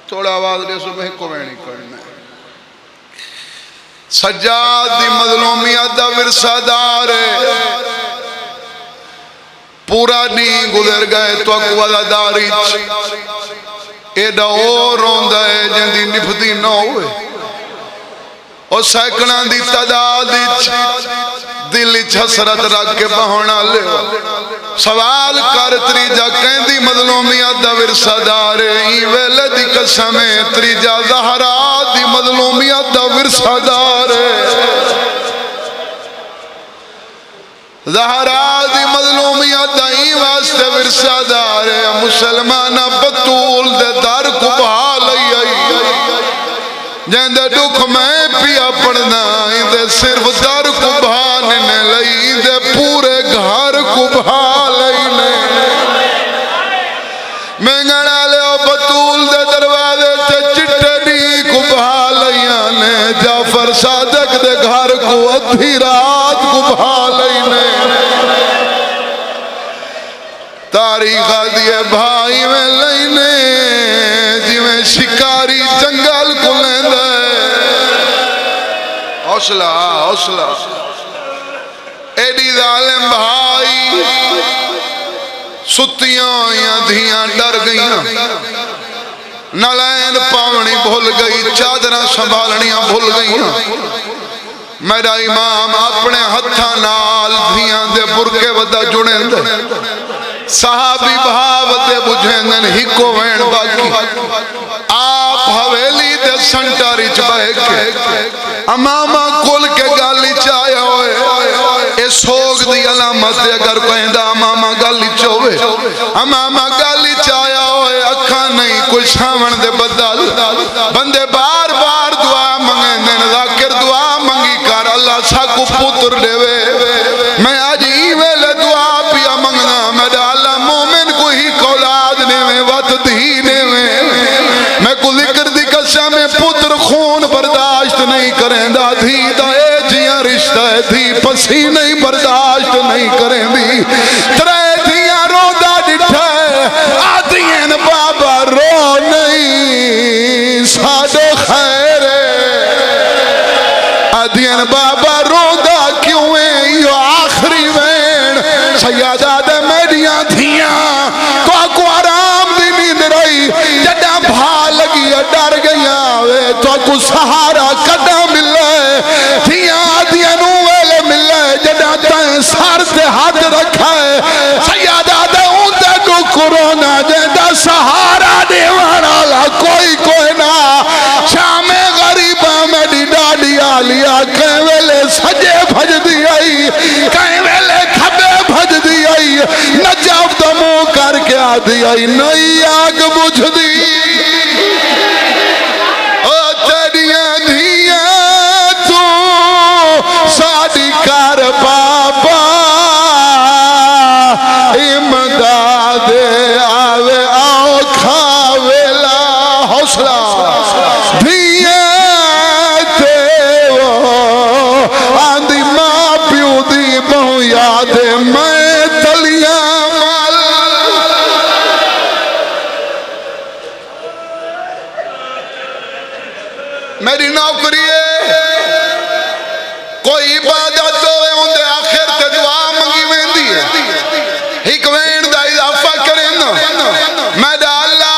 تھوڑا آواز دے صبح کو میں نہیں کرنا ہے سجاد دی مظلومیت دا ورثہ دار ہے پورا نہیں گزر گئے تو اقوال داری ایڈا اور روندہ ہے جن دی نفدی نہ ہوئے اور سیکنان دی تعداد دل حسرت رکھ کے بہونا لے سوال کر تریجا کہندی مظلومیت دا ورثہ دار ای ویلے دی قسم تریجا زہرا دی مظلومیت دا ورثہ دار زہرا دی مظلومیت دا ای واسطے ورثہ دار مسلمانہ بطول دے در کو بہا لئی آئی جن دے دکھ میں پیا پڑھنا اندے صرف در کو بہانے لئی اندے پورے گھر کو بہا لئی میں گھڑا لے او بطول دے دروازے تے چٹے دی کو بہا لئی آنے جعفر صادق دے گھر کو ادھی رات کو بہا لئی تاریخ دیئے بھائی میں لینے جی میں شکاری جنگل کو لیندے حوصلہ حوصلہ ایڈی ظالم بھائی ستیاں یا دھیاں ڈر گئیاں نلین پاونی بھول گئی چادرہ سنبھالنیاں بھول گئیاں میرا امام اپنے ہتھا نال دھیاں دے برکے ودا جڑیں دے صحابی بھاوتے بجھیں ہی کو وین باقی آپ حویلی دے سنٹاری چبہ کے امامہ کل کے گالی چایا ہوئے اے سوگ دی علامت اگر کہندہ امامہ گالی چوئے امامہ گالی چایا ہوئے اکھا نہیں کوئی شاون دے بدل بندے بار بار دعا منگیں دین ذاکر دعا منگی کر اللہ سا کو پتر دے میں آج ایویلے دعا پیا منگنا میں ڈالا مومن کو ہی کولاد نے میں وط دھینے میں کو ذکر دی قسم میں پتر خون برداشت نہیں کریں دا دھی دا اے جیاں رشتہ ہے دھی پسی نہیں برداشت نہیں کریں دی ترے دھیاں رو دا ڈٹھا ہے آدھین بابا رو نہیں ساڑے خیر آدھین بابا رو دا کیوں ہے یہ آخری وین سیادہ دے میڈیاں دھیاں تو کو آرام دی نیند رہی جڑا بھا لگی ڈر گیا تو کو سہارا کڈا ملے دھیاں دھیاں نویلے ملے جڑا تائیں سار سے ہاتھ رکھا ہے سیادہ دے اندے کو کرونا جڑا سہارا دیوانا کوئی نہ شام غریبہ میں ڈی ڈاڈی آلیا کہیں ویلے سجے بھج دی آئی کہیں ویلے کھبے بھج دی آئی نجاب دمو کر کے آدھی آئی نئی آگ بجھ دی او تیریاں دھیاں تو ساڑی کار بابا امداد آوے آؤ کھاویلا حوصلہ دھیاں تے وہ آندھی ماں پیو دی بہو یاد میں تلیاں مال میری نوکری ہے کوئی عبادت ہوئے اندھے آخر تے دعا منگی ویندی ہے ایک وین دا اضافہ کریں میں ڈالا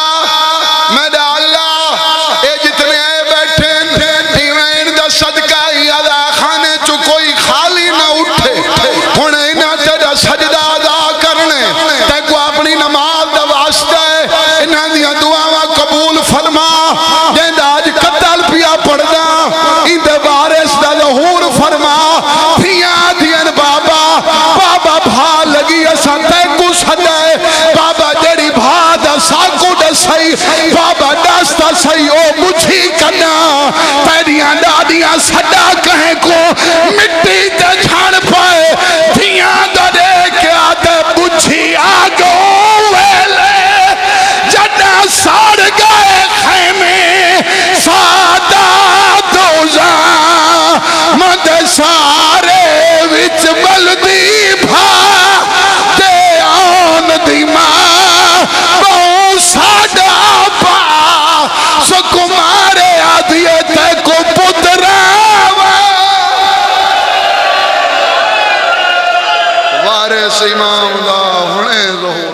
اے جتنے آئے بیٹھیں ہی وین دا صدقہ ہی ادا خانے چو کوئی خالی نہ اٹھے ہونے نہ تیرا سجدہ ادا کرنے تے کو اپنی نماز دا واسطہ ہے انہاں دیا دعاواں قبول فرما جہاں آج قتل پیا پڑھنا ان دے وارث دا ظہور فرما دھیاں بابا بھا لگی اسا تے کو سدائے بابا جڑی بھا دا ساکو دسائی بابا دستا سائی او مجھی کنا پیریاں دادیاں سدا کہیں کو مٹی تے جھاڑ پائے دھیاں دا دے کے آتے مجھی آگو ویلے جڑا ساڑ گئے خیمے سادہ دوزاں مد سارے وچ بلدی بھا تے آن دی ماں بہو سادہ پا وارث امام دا ہونے ظہور